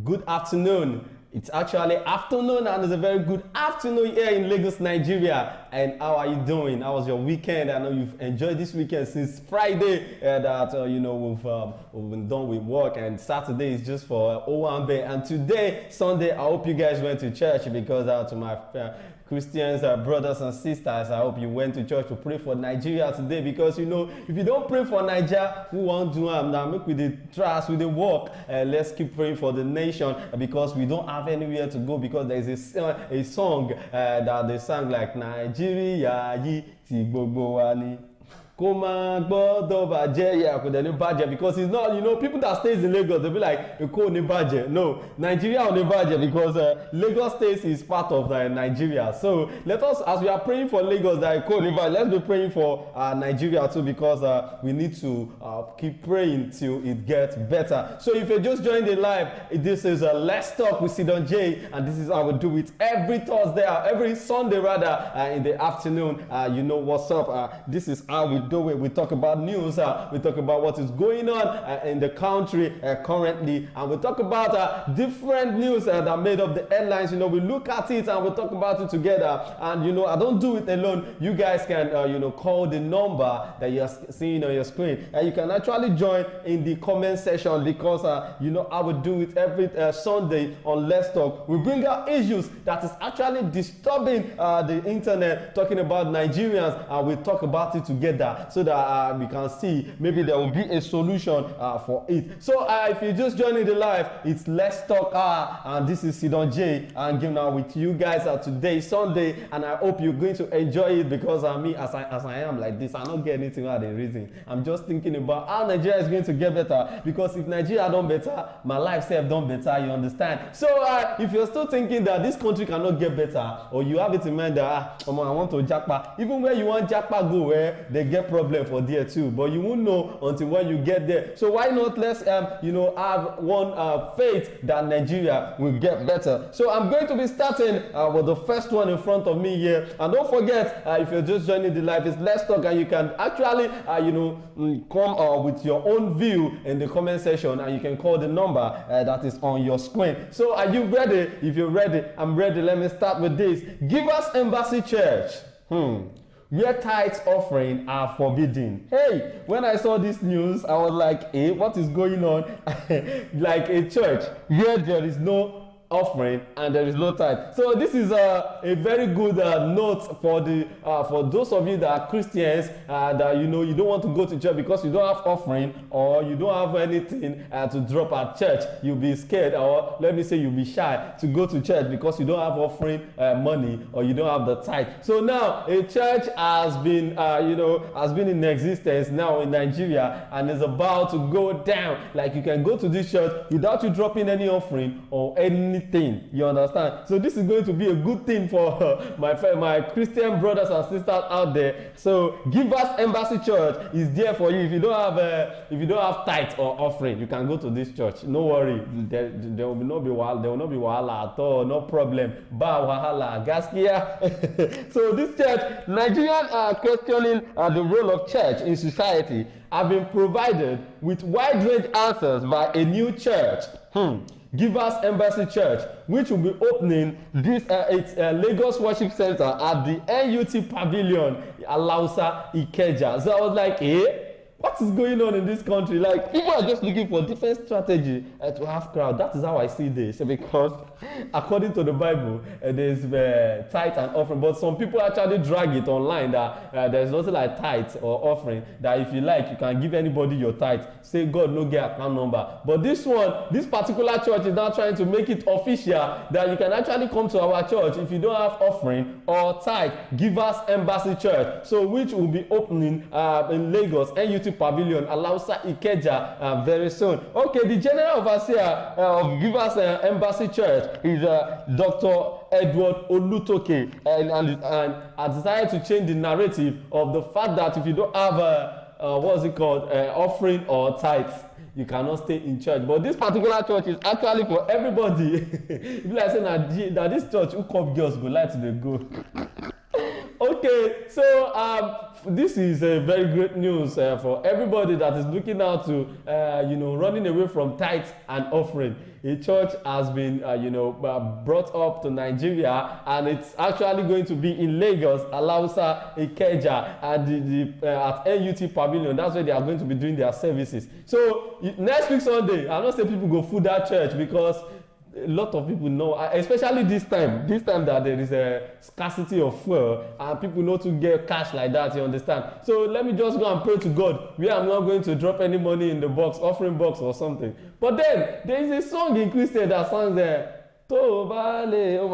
good afternoon. It's actually afternoon and it's a very good afternoon here in Lagos, Nigeria. And how are you doing? How was your weekend? I know you've enjoyed this weekend since Friday that we've been done with work, and Saturday is just for Owambe. And today, Sunday, I hope you guys went to church, because to my Christians, brothers and sisters, I hope you went to church to pray for Nigeria today, because if you don't pray for Nigeria, who won't do now? Make with the trust, with the work. Let's keep praying for the nation, because we don't have anywhere to go, because there is a song that they sang like Nigeria yi ti gbogbo wa ni. Because it's not, people that stays in Lagos, they'll be like, no, Nigeria on the budget, because Lagos State is part of Nigeria. So let us, as we are praying for Lagos, let's be praying for Nigeria too, because we need to keep praying till it gets better. So if you're just joining the live, this is Let's Talk with Sidon J, and this is how we do it every Thursday, every Sunday rather, in the afternoon. You know what's up. This is how we do it. We talk about news, we talk about what is going on in the country currently, and we talk about different news that made up the headlines. We look at it and we talk about it together. And I don't do it alone. You guys can call the number that you're seeing on your screen, and you can actually join in the comment section, because I will do it every Sunday on Let's Talk. We bring out issues that is actually disturbing the internet, talking about Nigerians, and we talk about it together, so that we can see maybe there will be a solution for it. So if you just joining the live, it's Let's Talk, and this is Sidon J, and giving out with you guys today, Sunday, and I hope you're going to enjoy it, because me, as I am like this, I don't get anything out of the reason. I'm just thinking about how Nigeria is going to get better, because if Nigeria done better, my life self done better, you understand? So if you're still thinking that this country cannot get better, or you have it in mind that I want to jackpot, even where you want jackpot go, where they get problem for there too, but you won't know until when you get there. So why not let's have one faith that Nigeria will get better. So I'm going to be starting with the first one in front of me here, and don't forget, if you're just joining the live, it's Let's Talk, and you can actually come with your own view in the comment section, and you can call the number that is on your screen. So are you ready? If you're ready, I'm ready. Let me start with this. Give Us Embassy Church, where tithes offering are forbidden. Hey, when I saw this news, I was like, hey, what is going on? Like a church where there is no offering and there is no tithe. So this is a very good note for those of you that are Christians, that you don't want to go to church because you don't have offering, or you don't have anything to drop at church. You'll be scared, or let me say you'll be shy to go to church because you don't have offering money, or you don't have the tithe. So now a church has been in existence now in Nigeria, and is about to go down. Like, you can go to this church without you dropping any offering or anything. You understand? So this is going to be a good thing for my Christian brothers and sisters out there. So Give Us Embassy Church is there for you. If you don't have tithe or offering, you can go to this church. No worry, there will not be wahala at all. No problem. Ba wahala gaskia. So this church, Nigerians are questioning the role of church in society, have been provided with wide range answers by a new church. Give Us Embassy Church, which will be opening its Lagos Worship Center at the NUT Pavilion, Alausa, Ikeja. So I was like, what is going on in this country? Like, people are just looking for different strategy to have crowd. That is how I see this, because according to the Bible, there's tithe and offering, but some people actually drag it online that there's nothing like tithe or offering, that if you like, you can give anybody your tithe. Say God no get account number. But this particular church is now trying to make it official that you can actually come to our church if you don't have offering or tithe. Give Us Embassy Church, so which will be opening in Lagos, NUT Pavilion, Alausa, Ikeja, very soon. Okay, the general overseer of Give Us Embassy Church is Dr. Edward Olutoke, and I decided to change the narrative of the fact that if you don't have offering or tithes, you cannot stay in church. But this particular church is actually for everybody. If you like saying that this church, who come girls go like to go. Okay, so this is a very great news for everybody that is looking out to, running away from tithes and offering. A church has been, brought up to Nigeria, and it's actually going to be in Lagos, Alausa, Ikeja, and at NUT Pavilion. That's where they are going to be doing their services. So next week Sunday, I'm not saying people go food that church, because a lot of people know, especially this time that there is a scarcity of fuel and people know to get cash like that, you understand. So let me just go and pray to God where I'm not going to drop any money in the box, offering box or something. But then there is a song in Christian that sounds there, but that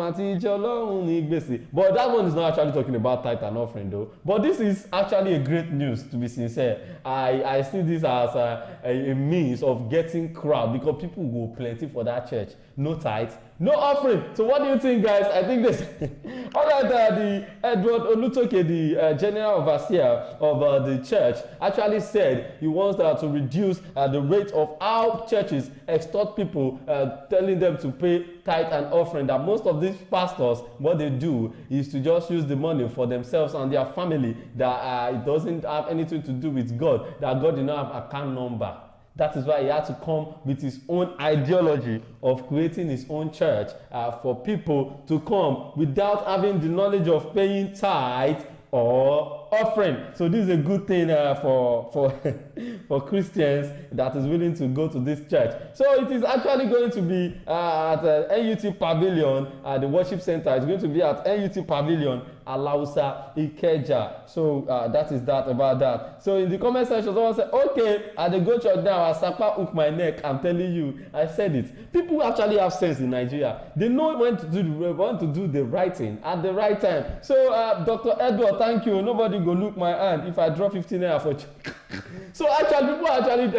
one is not actually talking about tithe and offering though. But this is actually a great news, to be sincere. I see this as a means of getting crowd, because people go plenty for that church. No tithe, no offering. So what do you think, guys? I think this. All right, the Edward Olutoke, the general overseer of the church, actually said he wants to reduce the rate of how churches extort people, telling them to pay tithe and offering. That most of these pastors, what they do is to just use the money for themselves and their family. That it doesn't have anything to do with God. That God did not have account number. That is why he had to come with his own ideology of creating his own church for people to come without having the knowledge of paying tithe or offering. So this is a good thing for Christians that is willing to go to this church. So it is actually going to be at NUT Pavilion, the worship center. It's going to be at NUT Pavilion, Alausa, Ikeja. So that is that about that. So in the comment section, someone said, okay, at the go church now, Asapa hook my neck. I'm telling you, I said it. People actually have sense in Nigeria. They know when to do the right thing at the right time. So Dr. Edward, thank you. Nobody go look my hand if I draw 15 naira for so actually people are actually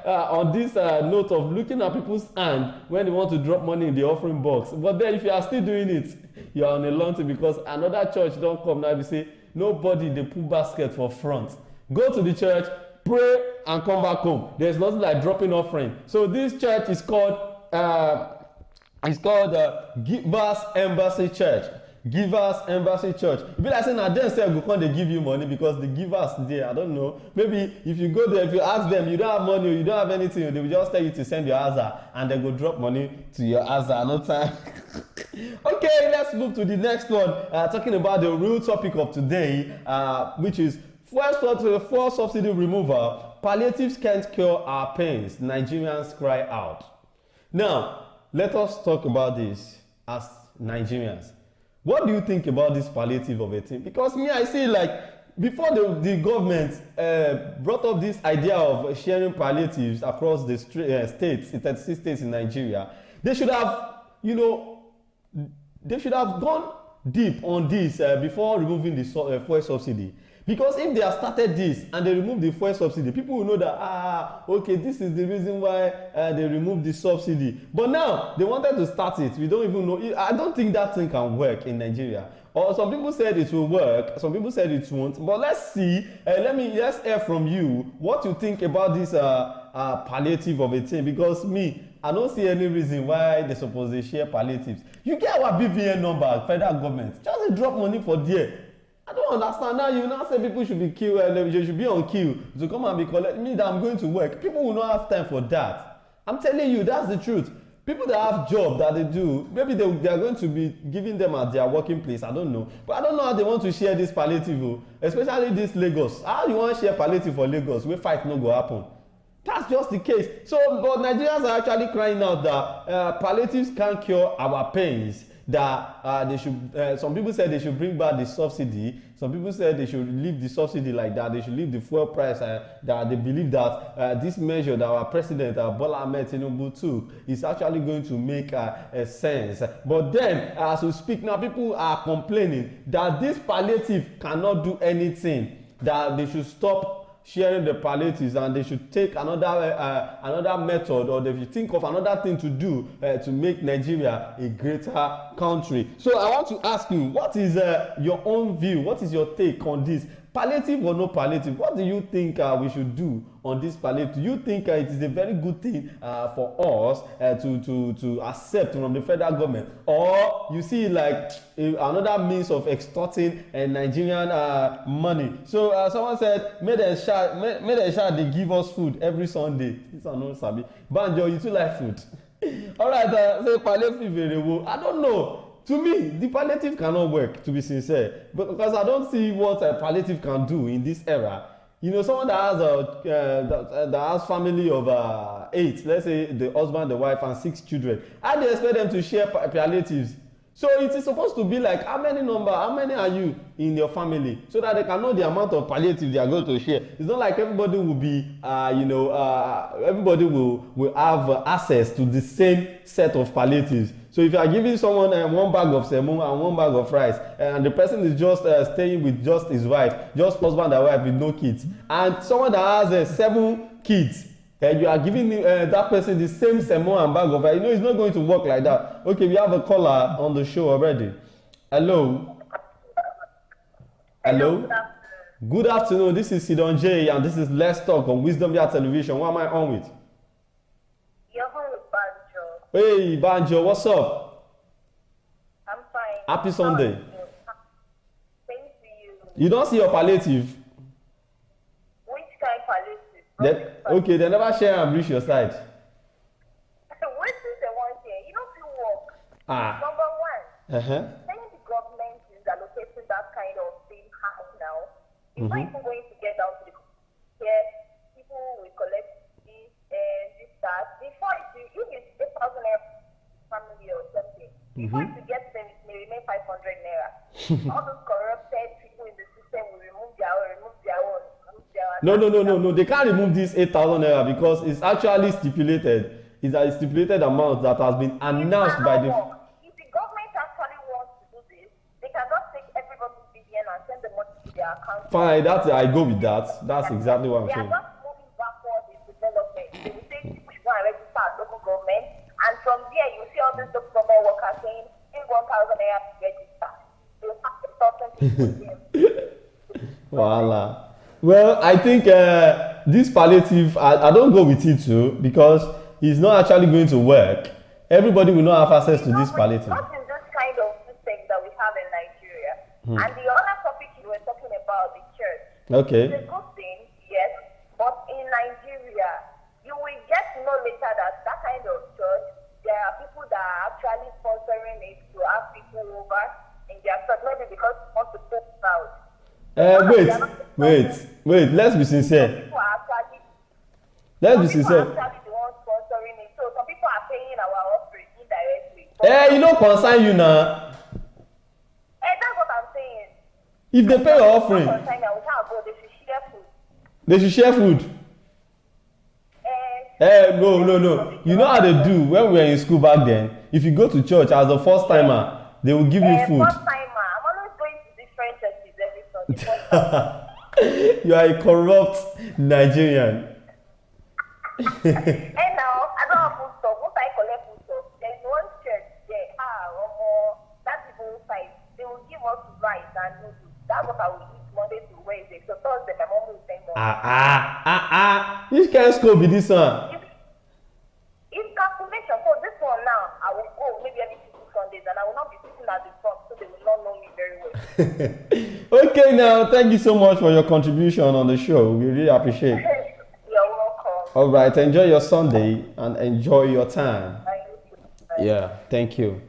on this note of looking at people's hand when they want to drop money in the offering box. But then if you are still doing it, you are on a long thing, because another church don't come now. You say nobody they put basket for front. Go to the church, pray and come back home. There's nothing like dropping offering. So this church is called Givers Embassy Church. Givers Embassy Church. If you like saying now them say go come they give you money because the givers there, I don't know. Maybe if you go there, if you ask them, you don't have money or you don't have anything, they will just tell you to send your Aza and they go drop money to your Aza. No time. Okay, let's move to the next one. Talking about the real topic of today, which is fuel subsidy removal. Palliatives can't cure our pains. Nigerians cry out. Now, let us talk about this as Nigerians. What do you think about this palliative of a thing? Because me, I see like before the government brought up this idea of sharing palliatives across the states, 36 states in Nigeria, they should have, they should have gone deep on this before removing the fuel subsidy. Because if they have started this and they remove the fuel subsidy, people will know that, okay, this is the reason why they removed the subsidy. But now, they wanted to start it. We don't even know. I don't think that thing can work in Nigeria. Or some people said it will work. Some people said it won't. But let's see. Let's hear from you what you think about this palliative of a thing. Because me, I don't see any reason why they're supposed to share palliatives. You get our BVN number, federal government. Just drop money for there. I don't understand. Now you now say people should be killed, they should be on kill to come and be collect me that I'm going to work. People will not have time for that. I'm telling you, that's the truth. People that have job that they do, maybe they are going to be giving them at their working place. I don't know. But I don't know how they want to share this palliative, especially this Lagos. How you want to share palliative for Lagos where fight no go happen? That's just the case. So, but Nigerians are actually crying out that palliatives can't cure our pains. That they should, some people said they should bring back the subsidy. Some people said they should leave the subsidy like that. They should leave the fuel price. That they believe that this measure that our president Bola Ahmed Tinubu took is actually going to make sense. But then, as we speak now, people are complaining that this palliative cannot do anything. That they should stop sharing the palliatives and they should take another method, or they should think of another thing to do to make Nigeria a greater country. So I want to ask you, what is your own view? What is your take on this palliative or no palliative, what do you think we should do on this palliative? Do you think it is a very good thing for us to accept from the federal government, or you see like another means of extorting Nigerian money? So someone said, may they they give us food every Sunday. This one no sabi. Banjo, you too like food. All right, say palliative very well. I don't know. To me, the palliative cannot work, to be sincere, because I don't see what a palliative can do in this era. You know, someone that has that has family of 8, let's say the husband, the wife, and 6 children, how do you expect them to share palliatives? So it is supposed to be like, how many are you in your family, so that they can know the amount of palliative they are going to share. It's not like everybody will be, everybody will have access to the same set of palliatives. So if you are giving someone one bag of semo and one bag of rice, and the person is just staying with just his wife, just husband and wife with no kids, and someone that has 7 kids, and you are giving that person the same semo and bag of rice, you know it's not going to work like that. Okay, we have a caller on the show already. Hello. Hello. Good afternoon. This is Sidon J, and this is Let's Talk on Wisdom Via Television. What am I on with? Hey, Banjo, what's up? I'm fine. Happy Sunday. Thank you. You don't see your palliative? Which kind palliative? Okay, they never share and reach your side. What is the one here? You don't feel work. Number one, when the government is allocating that kind of thing now, it's not even going to get down to the here. People will collect this and this, that. Before if it's 8,000 naira family or something, before you get them, it may remain 500 naira. All those corrupted people in the system will remove their own. No. They can't remove this 8,000 naira because it's actually stipulated. It's a stipulated amount that has been announced by the. If the government actually wants to do this, they can just take everybody's BVN and send the money to their account. Fine, I go with that. That's exactly what I'm saying. They are just moving backwards in development. They will say people should go and register at local government, and from there you see all these local government workers saying, "Give 1,000 naira to register." They will have to start something. Voila. Well, I think this palliative, I don't go with it too, because it's not actually going to work. Everybody will not have access to this palliative. Not in this kind of system that we have in Nigeria. And the other topic you were talking about, the church. Okay. It's a good thing, yes, but in Nigeria, you will get to know later that that kind of church, there are people that are actually sponsoring it to have people over in their church, maybe because they want to put out. Wait, let's be sincere. Let's be sincere. People are actually the ones sponsoring it. So some people are paying our offering indirectly. You don't concern you now. That's what I'm saying. If they pay your offering, they should share food. No. You know how they do when we were in school back then? If you go to church as a first timer, they will give you food. First timer. I'm always going to different churches every Sunday. You are a corrupt Nigerian. And now, I don't have food stuff. Once I collect food stuff, there's one church there. That people side. They will give us rice and noodles. That's what I will eat Monday to Wednesday. So Thursday, my mom will send more. Which kind of school be this one? It's calculation. So this one now, I will go maybe every 2 Sundays, and I will not be sitting at the front, so they will not know me very well. Okay, now thank you so much for your contribution on the show. We really appreciate it. You're welcome. All right, enjoy your Sunday and enjoy your time. Yeah, thank you.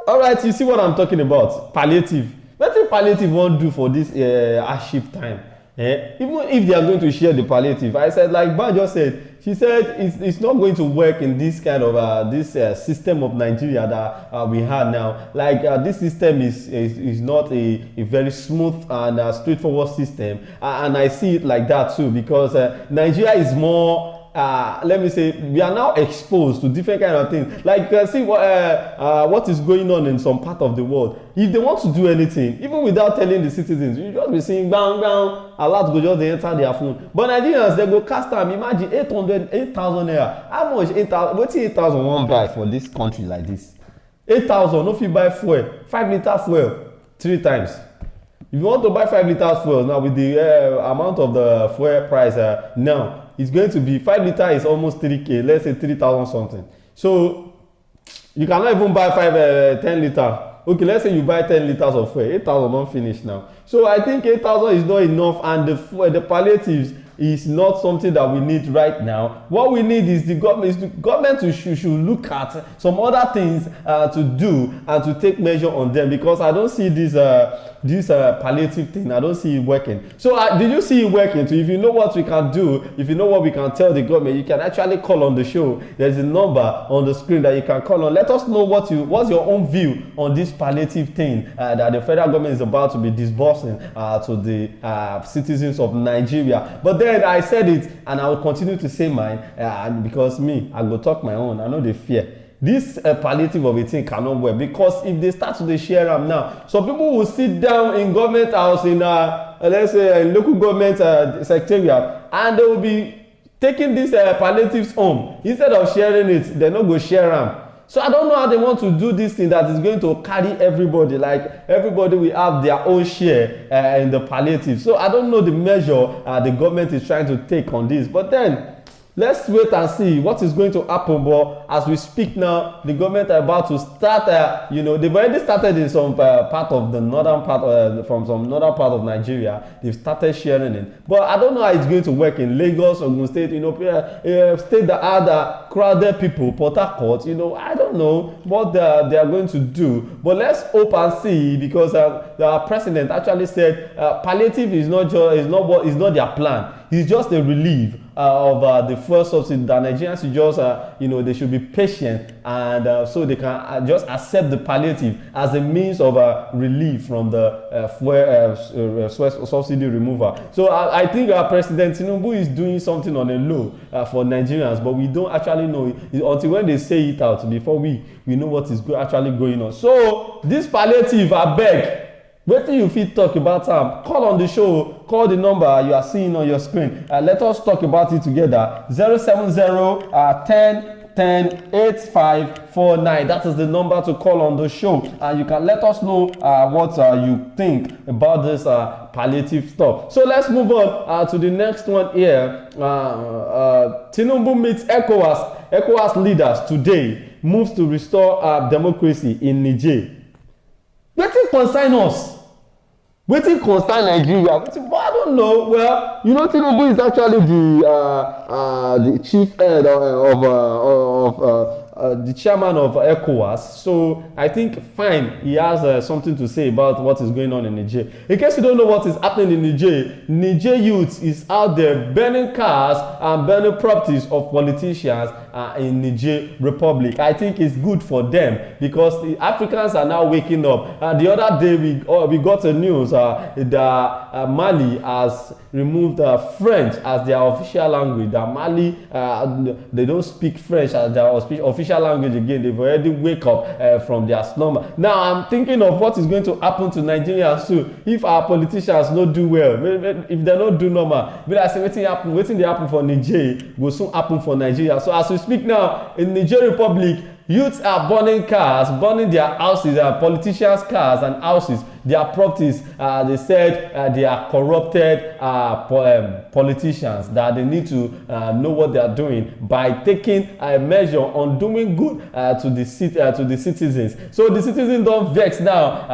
All right, you see what I'm talking about? Palliative. What do palliative won't do for this hardship time? Even if they are going to share the palliative, I said, like Banjo said, she said it's not going to work in this kind of this system of Nigeria that we have now. Like this system is not a very smooth and straightforward system, and I see it like that too, because Nigeria is more. Let me say, we are now exposed to different kind of things. Like you can see what is going on in some part of the world. If they want to do anything, even without telling the citizens, you just be saying bang bang, a lot go just they enter their phone. But Nigerians, they go cast them. Imagine 8,000 naira. How much 8,000? What's 8,000 one buy for this country like this? 8,000. No fit buy fuel, 5 liter fuel 3 times. If you want to buy 5 liters fuel now with the amount of the fuel price now, it's going to be 5 liters is almost 3k, let's say 3,000 something. So you cannot even buy 10 liters. Okay, let's say you buy 10 liters of fuel, 8,000 don't finish now. So I think 8,000 is not enough, and the palliatives is not something that we need right now. What we need is the government should look at some other things to do and to take measure on them, because I don't see this palliative thing, I don't see it working. So did you see it working? So if you know what we can do, if you know what we can tell the government, you can actually call on the show. There's a number on the screen that you can call on. Let us know what's your own view on this palliative thing that the federal government is about to be disbursing to the citizens of Nigeria. But then I said it, and I will continue to say mine, because I go talk my own. I know the fear. This palliative of a thing cannot work, because if they start to share them now, some people will sit down in government house, in let's say local government secretariat, and they will be taking these palliatives home. Instead of sharing it, they no go share them. So I don't know how they want to do this thing that is going to carry everybody, like everybody will have their own share in the palliative. So I don't know the measure the government is trying to take on this. But then let's wait and see what is going to happen. But as we speak now, the government are about to start, they've already started in some part of the northern part, from some northern part of Nigeria. They've started sharing it. But I don't know how it's going to work in Lagos, Ogun State, state that are crowded people, Port Harcourt, I don't know what they are going to do. But let's hope and see, because the president actually said palliative is not their plan. It's just a relief of the fuel subsidy, that Nigerians should just, they should be patient, and so they can just accept the palliative as a means of relief from the fuel subsidy removal. So I think President Tinubu is doing something on a low for Nigerians, but we don't actually know until when they say it out, before we know what is actually going on. So this palliative, I beg, wetin you fit talk about am? Call on the show, call the number you are seeing on your screen. Let us talk about it together. 070 10 10 8549. That is the number to call on the show, and you can let us know what you think about this palliative stuff. So let's move on to the next one here. Tinubu meets ECOWAS leaders today, moves to restore democracy in Niger. Wetin concern us? Wetin concern Nigeria? I don't know. Well, Tinubu is actually the chief head of the chairman of ECOWAS. So I think fine, he has something to say about what is going on in Niger. In case you don't know what is happening in Niger youth is out there burning cars and burning properties of politicians in Niger Republic. I think it's good for them, because the Africans are now waking up. The other day we got the news that Mali has removed French as their official language. That Mali, they don't speak French as their official language again. They've already wake up from their slumber. Now I'm thinking of what is going to happen to Nigeria soon if our politicians not do well. If they don't do normal, but I say wetin dey happen for Niger will soon happen for Nigeria. So as we speak now, in Niger Republic, youths are burning cars, burning their houses, politicians' cars and houses, their properties. They said they are corrupted politicians, that they need to know what they are doing by taking a measure on doing good to the citizens. So the citizens don't vex now.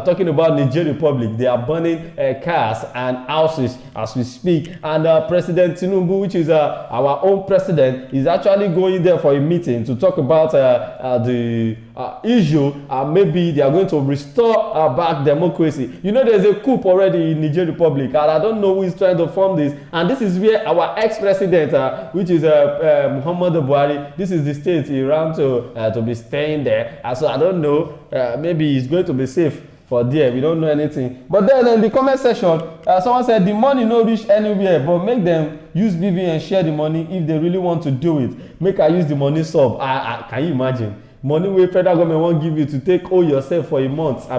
Talking about Niger Republic, they are burning cars and houses as we speak. And President Tinubu, which is our own president, is actually going there for a meeting to talk about the issue. Maybe they are going to restore back democracy. There's a coup already in Niger Republic, and I don't know who is trying to form this. And this is where our ex-president, which is Muhammadu Buhari, this is the state he ran to be staying there. So I don't know. Maybe he's going to be safe for there. We don't know anything. But then in the comment section, someone said the money no reach anywhere, but make them use BVN and share the money if they really want to do it. Make I use the money sub. Can you imagine? Money wey federal government won't give you to take owe yourself for a month. I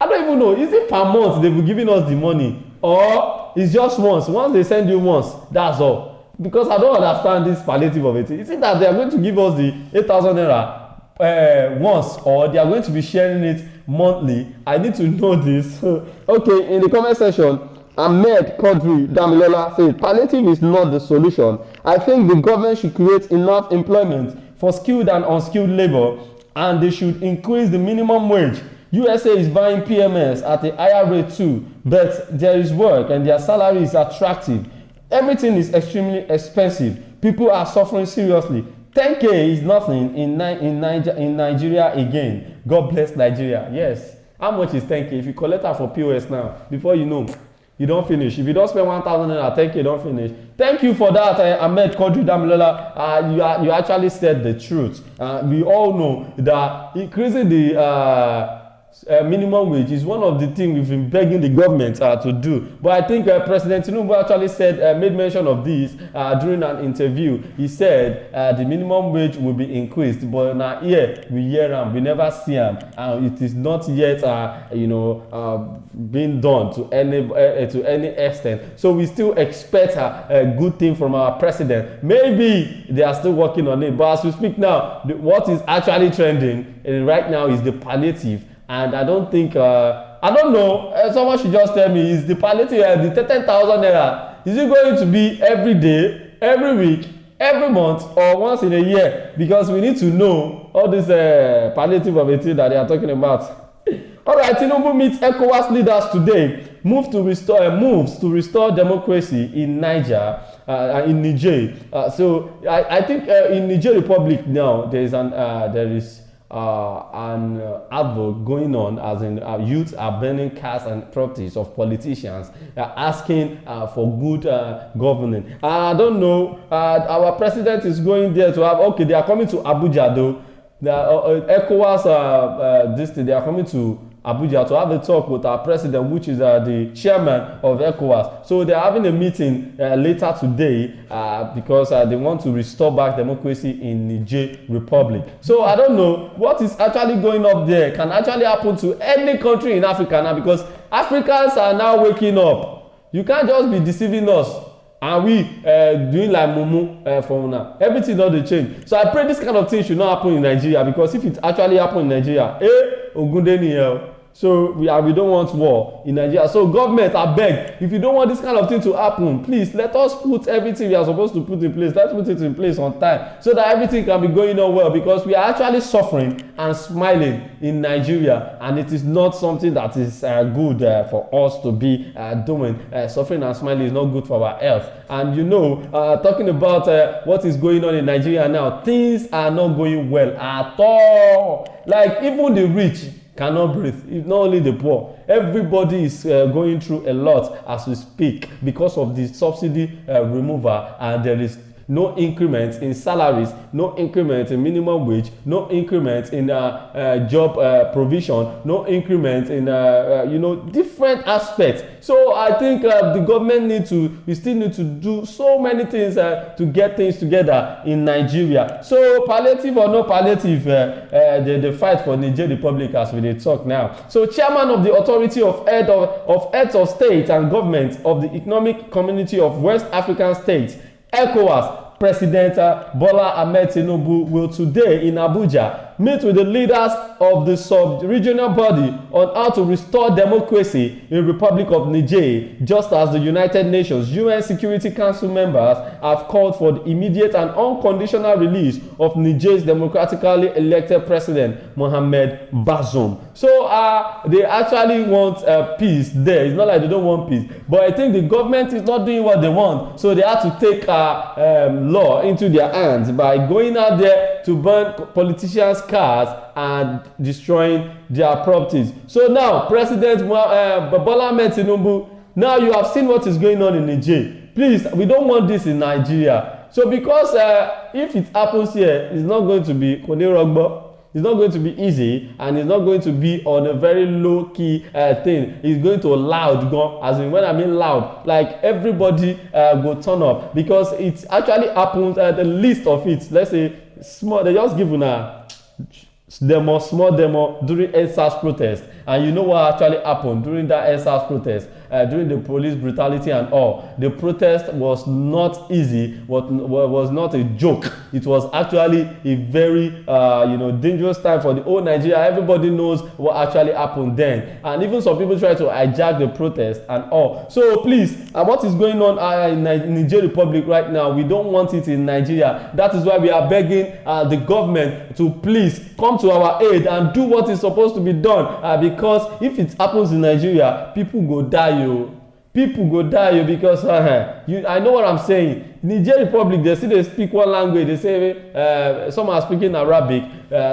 don't even know. Is it per month they be giving us the money, or it's just once they send you once, that's all? Because I don't understand this palliative of it. Is it that they are going to give us the 8,000 naira once, or they are going to be sharing it monthly? I need to know this. Okay, in the comment section, Ahmed Kodri Damilola says palliative is not the solution. I think the government should create enough employment for skilled and unskilled labor, and they should increase the minimum wage. USA is buying PMS at a higher rate too, but there is work and their salary is attractive. Everything is extremely expensive. People are suffering seriously. 10K is nothing in Nigeria again. God bless Nigeria. Yes. How much is 10K? If you collect that for POS now, before you know, you don't finish. If you don't spend 1,000 naira, 10K, you don't finish. Thank you for that, Ahmed Kodri Damilola. You actually said the truth. We all know that increasing the minimum wage is one of the things we've been begging the government to do. But I think President Tinubu actually said, made mention of this during an interview. He said the minimum wage will be increased, but now here we hear them, we never see them, and it is not yet, being done to any extent. So we still expect a good thing from our president. Maybe they are still working on it, but as we speak now, what is actually trending right now is the palliative. And I don't think, I don't know, someone should just tell me, is the palliative, the 10,000 naira, is it going to be every day, every week, every month, or once in a year? Because we need to know all this palliative of a thing that they are talking about. All right, Tinubu meets ECOWAS leaders today. Moves to restore democracy in Niger, in Niger. So I think in Niger Republic now there is an advert going on, as in youths are burning cars and properties of politicians, asking for good governing. I don't know, our president is going there to have, okay, they are coming to Abuja though. The ECOWAS, they are coming to Abuja to have a talk with our president, which is the chairman of ECOWAS. So they are having a meeting later today because they want to restore back democracy in Niger Republic. So I don't know what is actually going up there can actually happen to any country in Africa now, because Africans are now waking up. You can't just be deceiving us. And we doing like mumu for now. Everything doesn't change. So I pray this kind of thing should not happen in Nigeria, because if it actually happen in Nigeria, Ogundeni, so we don't want war in Nigeria. So government, I beg, if you don't want this kind of thing to happen, please let us put everything we are supposed to put in place. Let's put it in place on time so that everything can be going on well, because we are actually suffering and smiling in Nigeria, and it is not something that is good for us to be doing. Suffering and smiling is not good for our health. And talking about what is going on in Nigeria now, things are not going well at all. Like even the rich cannot breathe. It's not only the poor. Everybody is going through a lot as we speak because of the subsidy removal, and there is no increment in salaries, no increment in minimum wage, no increment in job provision, no increment in different aspects. So I think the government we still need to do so many things to get things together in Nigeria. So palliative or no palliative, the fight for Niger Republic as we talk now. So chairman of the Authority of Heads of State and Government of the Economic Community of West African States, ECOWAS, President Bola Ahmed Tinubu will today in Abuja meet with the leaders of the sub-regional body on how to restore democracy in the Republic of Niger, just as the United Nations UN Security Council members have called for the immediate and unconditional release of Niger's democratically elected president, Mohamed Bazoum. So they actually want peace there. It's not like they don't want peace, but I think the government is not doing what they want, so they have to take law into their hands by going out there to burn politicians' cars and destroying their properties. So now, President Bola Ahmed Tinubu, now you have seen what is going on in Niger. Please, we don't want this in Nigeria. So because if it happens here, it's not going to be Konerogbo. It's not going to be easy, and it's not going to be on a very low-key thing. It's going to loud, as in when I mean loud, like everybody go turn up, because it actually happens at the least of it. Let's say small, they just give a small demo during NSAS protest, and you know what actually happened during that NSAS protest. during the police brutality and all. The protest was not easy, was not a joke. It was actually a very dangerous time for the whole Nigeria. Everybody knows what actually happened then, and even some people try to hijack the protest and all. So please, what is going on in Niger Republic right now? We don't want it in Nigeria. That is why we are begging the government to please come to our aid and do what is supposed to be done, because if it happens in Nigeria, people go die. People go die because I know what I'm saying. Niger Republic, they still speak one language. They say some are speaking Arabic,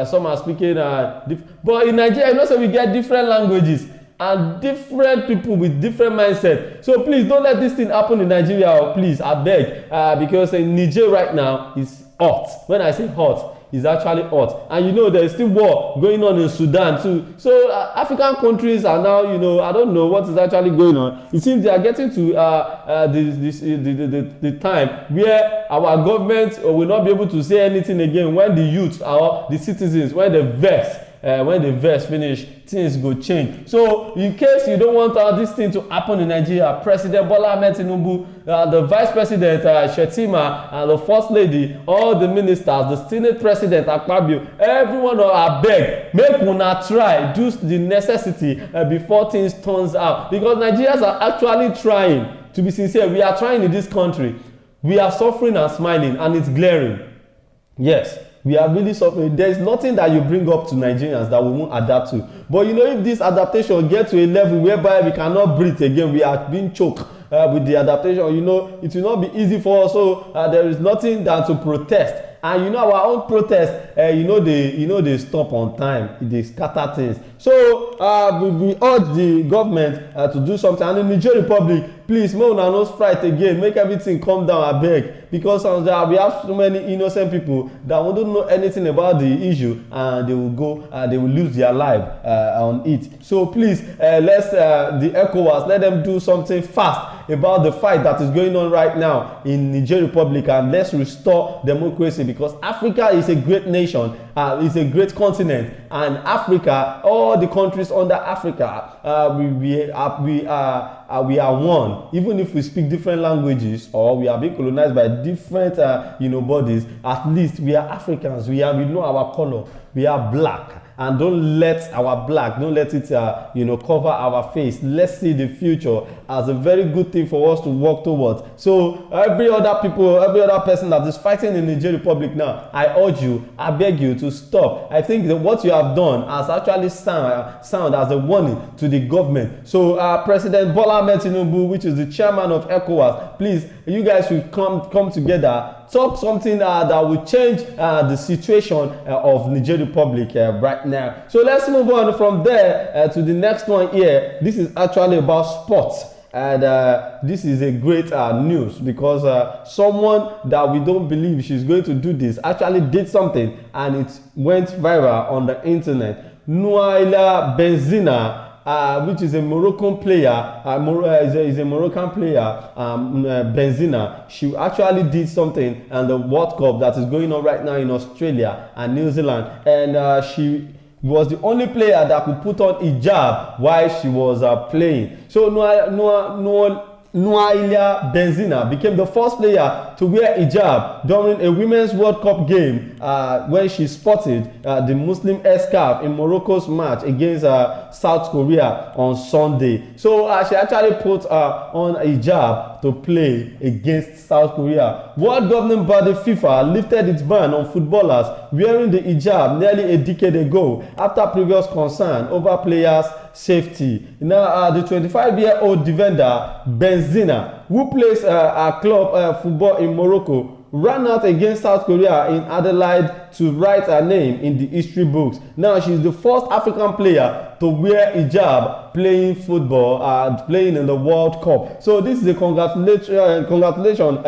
some are speaking but in Nigeria, you know, so we get different languages and different people with different mindset. So please don't let this thing happen in Nigeria, please, I beg, because in Niger right now is hot. When I say hot, it's actually hot, and you know there's still war going on in Sudan too. So African countries are now, I don't know what is actually going on. It seems they are getting to the time where our government will not be able to say anything again when the youth or the citizens, when the verse finish, things go change. So in case you don't want this thing to happen in Nigeria, President Bola Ahmed Tinubu, the Vice President Shetima, and the First Lady, all the ministers, the Senate President Akpabio, everyone are beg, make una try, do the necessity before things turns out. Because Nigerians are actually trying, to be sincere, we are trying in this country. We are suffering and smiling, and it's glaring. Yes. We are really suffering. There is nothing that you bring up to Nigerians that we won't adapt to. But if this adaptation gets to a level whereby we cannot breathe again, we are being choked with the adaptation, it will not be easy for us. So there is nothing than to protest. And our own protest, they stop on time. They scatter things. So we urge the government to do something. And in Niger Republic, please, make una no fight again. Make everything calm down, I beg. Because we have so many innocent people that don't know anything about the issue, and they will go, they will lose their life on it. So please, let's the ECOWAS, let them do something fast about the fight that is going on right now in Niger Republic, and let's restore democracy, because Africa is a great nation, it's a great continent, and Africa, all the countries under Africa, we are one. Even if we speak different languages or we are being colonized by different bodies, at least we are Africans. We know our color. We are black. And don't let it cover our face. Let's see the future as a very good thing for us to work towards. So every other person that is fighting in the Niger Republic now, I urge you, I beg you to stop. I think that what you have done has actually sound as a warning to the government. So President Bola Ahmed Tinubu, which is the chairman of ECOWAS, please, you guys should come together, talk something that will change the situation of Niger Republic right now. So let's move on from there to the next one here. This is actually about sports. And this is a great news, because someone that we don't believe she's going to do this actually did something, and it went viral on the internet. Nouaila Benzina, which is a Moroccan player, is a Moroccan player, Benzina. She actually did something in the World Cup that is going on right now in Australia and New Zealand, and she was the only player that could put on hijab while she was playing. So Nouaila Benzina became the first player to wear hijab during a Women's World Cup game when she spotted the Muslim headscarf in Morocco's match against South Korea on Sunday. So she actually put on a hijab to play against South Korea. World governing body FIFA lifted its ban on footballers wearing the hijab nearly a decade ago after previous concern over players' safety. Now, the 25-year-old defender Benzina, who plays a club football in Morocco, ran out against South Korea in Adelaide to write her name in the history books. Now, she's the first African player to wear hijab playing football, playing in the World Cup. So this is a congratulation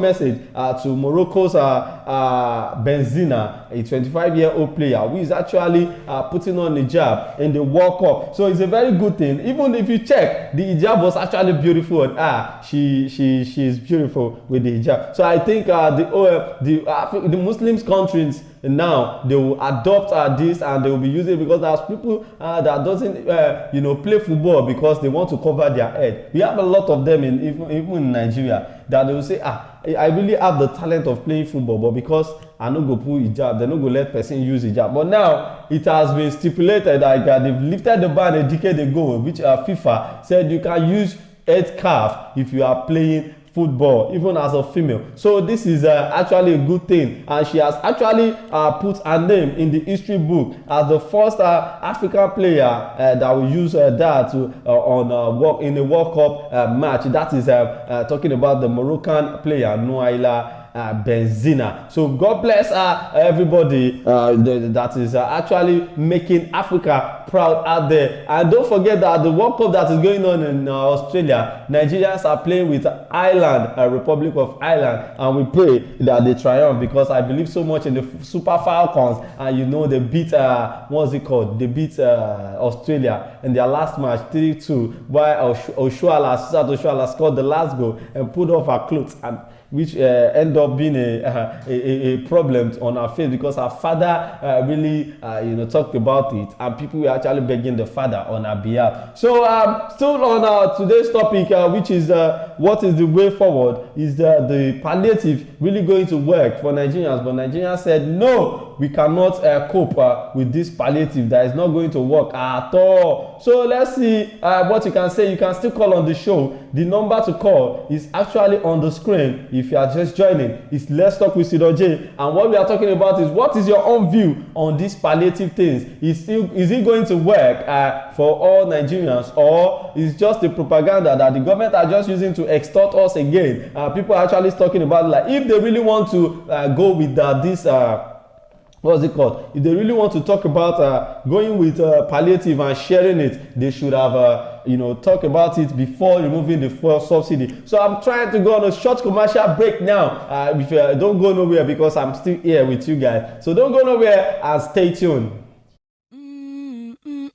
message to Morocco's Benzina, a 25-year-old player who is actually putting on hijab in the World Cup. So it's a very good thing. Even if you check, the hijab was actually beautiful, and she is beautiful with the hijab. So I think the Muslim countries now they will adopt this and they will be using it, because there's people that doesn't play football because they want to cover their head. We have a lot of them even in Nigeria that they will say, I really have the talent of playing football, but because I no go put hijab, they no go let person use hijab. But now it has been stipulated that they've lifted the ban a decade ago, which FIFA said you can use head scarf if you are playing football, even as a female. So this is actually a good thing, and she has actually put her name in the history book as the first African player that will use that to in a World Cup match. That is talking about the Moroccan player Nouaila Benzina. So God bless everybody that is actually making Africa proud out there. And don't forget that the World Cup that is going on in Australia, Nigerians are playing with Ireland, Republic of Ireland, and we pray that they triumph, because I believe so much in the Super Falcons. And you know, they beat what's it called? They beat Australia in their last match 3-2, while Oshuala scored the last goal and put off her clothes, and which end up being a problem on her face, because her father really talked about it, and people were actually begging the father on her behalf. So still on today's topic, which is what is the way forward, is the palliative really going to work for Nigerians? But Nigerians said no, we cannot cope with this palliative. That is not going to work at all. So let's see what you can say. You can still call on the show. The number to call is actually on the screen. If you are just joining, it's Let's Talk with Sidoje, and what we are talking about is, what is your own view on these palliative things? Is it going to work for all Nigerians, or is just the propaganda that the government are just using to extort us again? People are actually talking about, like, if they really want to go with this what's it called? If they really want to talk about going with palliative and sharing it, they should have talk about it before removing the fuel subsidy. So I'm trying to go on a short commercial break now. If don't go nowhere, because I'm still here with you guys. So don't go nowhere and stay tuned.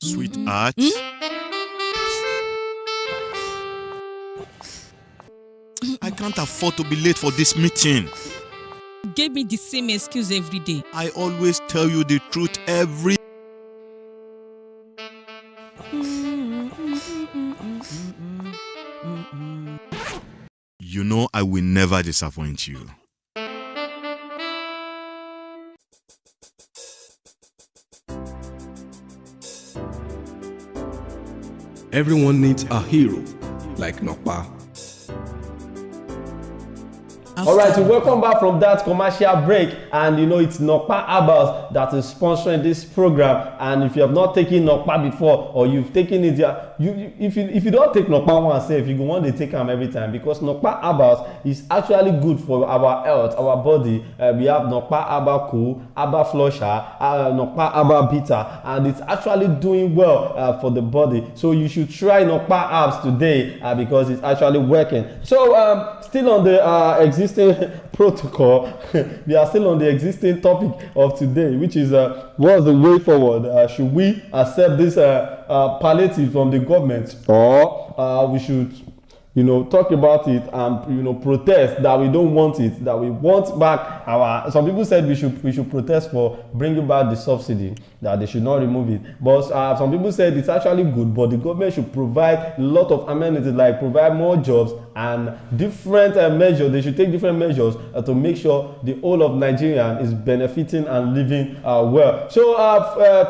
Sweetheart. I can't afford to be late for this meeting. Gave me the same excuse every day. I always tell you the truth every. You know I will never disappoint you. Everyone needs a hero like Nokpa. All right, so welcome back from that commercial break, and it's Nokpa Herbals that is sponsoring this program. And if you have not taken Nokpa before, or you've taken it, if you don't take Nokpa once, if you go want to take them every time, because Nokpa Herbals is actually good for our health, our body. We have Nokpa Herbal Cool, Herbal Flusher, Nokpa Herbal Bitter, and it's actually doing well for the body. So you should try Nokpa Herbs today because it's actually working. So still on the existing protocol, we are still on the existing topic of today, which is what's the way forward? Should we accept this palliative from the government, or we should talk about it and protest that we don't want it, that we want back our. Some people said we should protest for bringing back the subsidy, that they should not remove it. But some people said it's actually good, but the government should provide a lot of amenities, like provide more jobs and different measures. They should take different measures to make sure the whole of Nigeria is benefiting and living well. So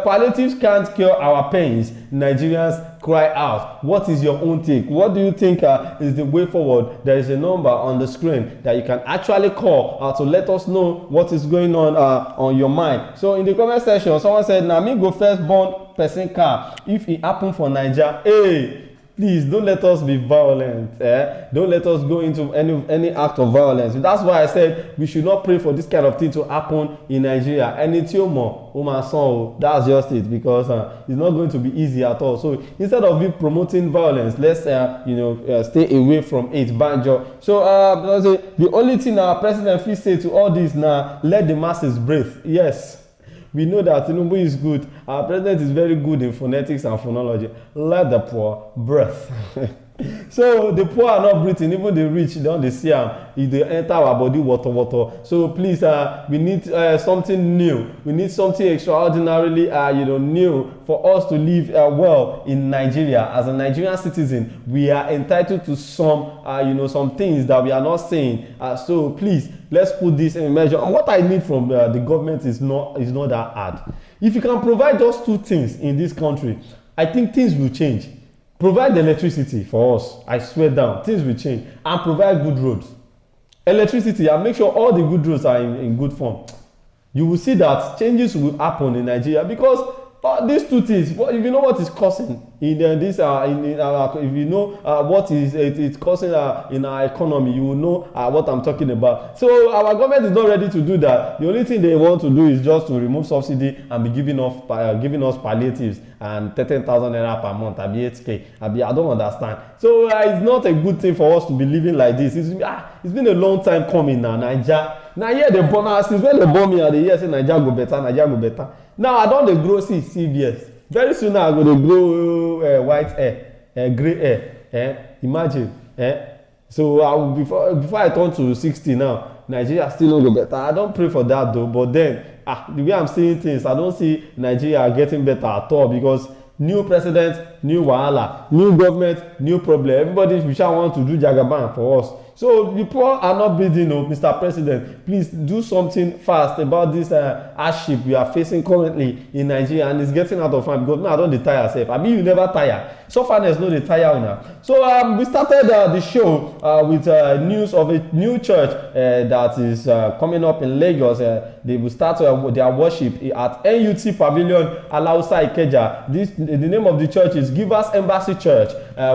palliatives can't cure our pains. Nigerians cry out. What is your own take? What do you think is the way forward? There is a number on the screen that you can actually call to let us know what is going on your mind. So in the comment section, someone said, "Na me go first born person car if it happen for Naija." Hey, please don't let us be violent. Don't let us go into any act of violence. That's why I said we should not pray for this kind of thing to happen in Nigeria. And it's that's just it, because it's not going to be easy at all. So instead of you promoting violence, let's stay away from it. Banjo. So the only thing our president will say to all this now, let the masses breathe. Yes. We know that Tinubu is good. Our president is very good in phonetics and phonology. Let the poor breath. So the poor are not breathing, even the rich don't they see them. If they enter our body, water. So please, we need something new. We need something extraordinarily, new for us to live well in Nigeria. As a Nigerian citizen, we are entitled to some things that we are not saying. So please, let's put this in measure. And what I need from the government is not that hard. If you can provide just 2 things in this country, I think things will change. Provide the electricity for us. I swear down, things will change. And provide good roads. Electricity, and make sure all the good roads are in good form. You will see that changes will happen in Nigeria because these 2 things, if you know what is causing if you know what is it's causing in our economy, you will know what I'm talking about. So our government is not ready to do that. The only thing they want to do is just to remove subsidy and be giving us palliatives and 13,000 naira per month, abi 8K. I don't understand. So it's not a good thing for us to be living like this. It's been a long time coming now. Now here they born us since when they born me, they hear say Nigeria go better. Now I don't grow CVS. Very soon now I go to grow white hair, gray hair. Imagine. So before I turn to 60 now, Nigeria still no go better. I don't pray for that though. But then the way I'm seeing things, I don't see Nigeria getting better at all because new president, new wahala, new government, new problem. Everybody we shall want to do jagaban for us. So the poor are not breathing, Mr. President. Please do something fast about this hardship we are facing currently in Nigeria, and it's getting out of hand because now I don't tire self. I mean, you never tire. So far, there's no tire now. So we started the show with news of a new church that is coming up in Lagos. They will start their worship at NUT Pavilion, Alausa Ikeja. The name of the church is Givers Embassy Church,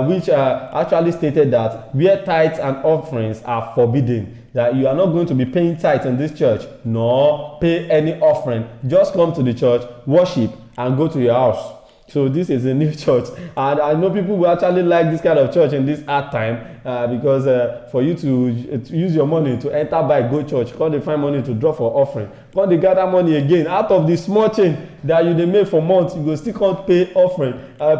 which actually stated that where tithes and offerings are forbidden, that you are not going to be paying tithes in this church, nor pay any offering. Just come to the church, worship, and go to your house. So this is a new church, and I know people will actually like this kind of church in this hard time because for you to use your money to enter by go church, come they find money to draw for offering, come they gather money again out of the small change that you dey make for months, you go still can't pay offering.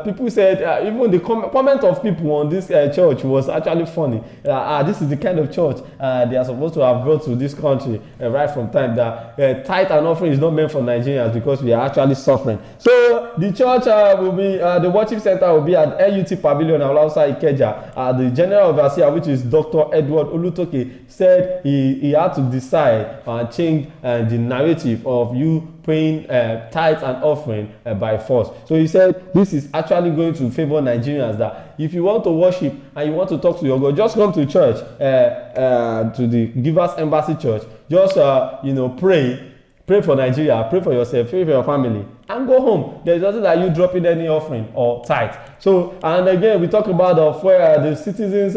People said even the comment of people on this church was actually funny. This is the kind of church they are supposed to have brought to this country right from time, that tithe and offering is not meant for Nigerians because we are actually suffering. So the church will be the worship center will be at NUT Pavilion, Alausa Ikeja. The general overseer, which is Dr. Edward Olutoke, said he had to decide and change the narrative of you paying tithes and offering by force. So he said this is actually going to favor Nigerians, that if you want to worship and you want to talk to your God, just come to church, to the Givers Embassy Church. Just pray for Nigeria, pray for yourself, pray for your family, and go home. There's nothing that you dropping any offering or tithe. So, and again, we talk about the citizens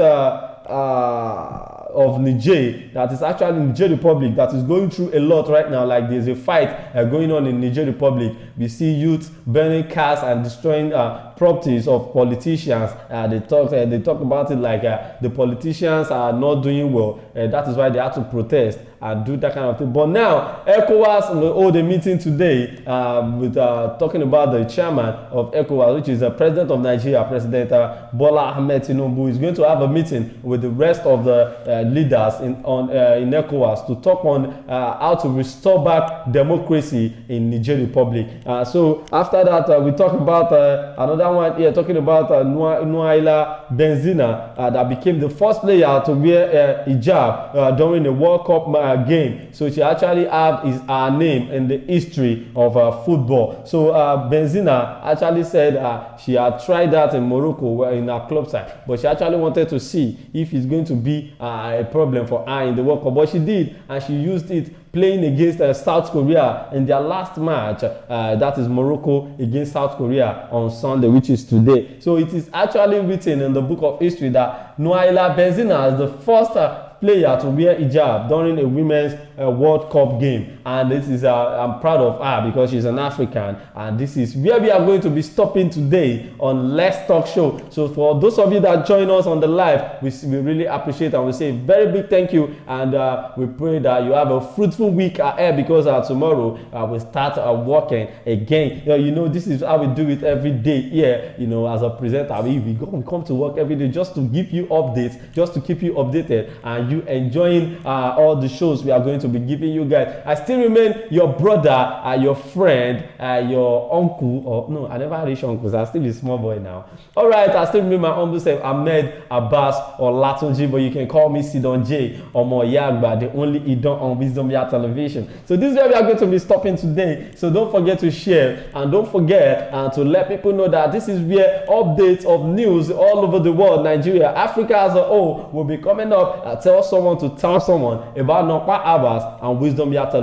of Niger, that is actually Niger Republic, that is going through a lot right now. Like there's a fight going on in Niger Republic. We see youth burning cars and destroying properties of politicians. They talk about it like the politicians are not doing well. That is why they have to protest and do that kind of thing. But now ECOWAS hold a meeting today with talking about the chairman of ECOWAS, which is the president of Nigeria, President Bola Ahmed Tinubu, is going to have a meeting with the rest of the leaders in ECOWAS to talk on how to restore back democracy in Niger Republic. So after that, we talk about another one here, talking about Nuaila Benzina, that became the first player to wear hijab during the World Cup game. So she actually have her name in the history of football. So Benzina actually said she had tried that in Morocco in her club side, but she actually wanted to see if it's going to be a problem for her in the World Cup. But she did, and she used it playing against South Korea in their last match, that is Morocco against South Korea on Sunday, which is today. So it is actually written in the book of history that Nuaila Benzina is the first player to wear hijab during a women's World Cup game, and this is I'm proud of her because she's an African, and this is where we are going to be stopping today on Let's Talk Show. So for those of you that join us on the live, we really appreciate and we say a very big thank you, and we pray that you have a fruitful week ahead, because tomorrow we start working again. You know, this is how we do it every day here. You know, as a presenter, we come to work every day just to give you updates, just to keep you updated, and you enjoying all the shows we are going to be giving you guys. I still remain your brother, your friend, your uncle, or no, I never reach uncles, I'm still a small boy now. All right, I still remain my humble self, Ahmed Abbas or Latunji, but you can call me Sidon J or Moyagba, the only Idon on Wisdom Yard Television. So this is where we are going to be stopping today. So don't forget to share, and don't forget to let people know that this is where updates of news all over the world, Nigeria, Africa as a whole, will be coming up. Tell someone to tell someone about Nokpa Abbas and Wisdom Yard Television.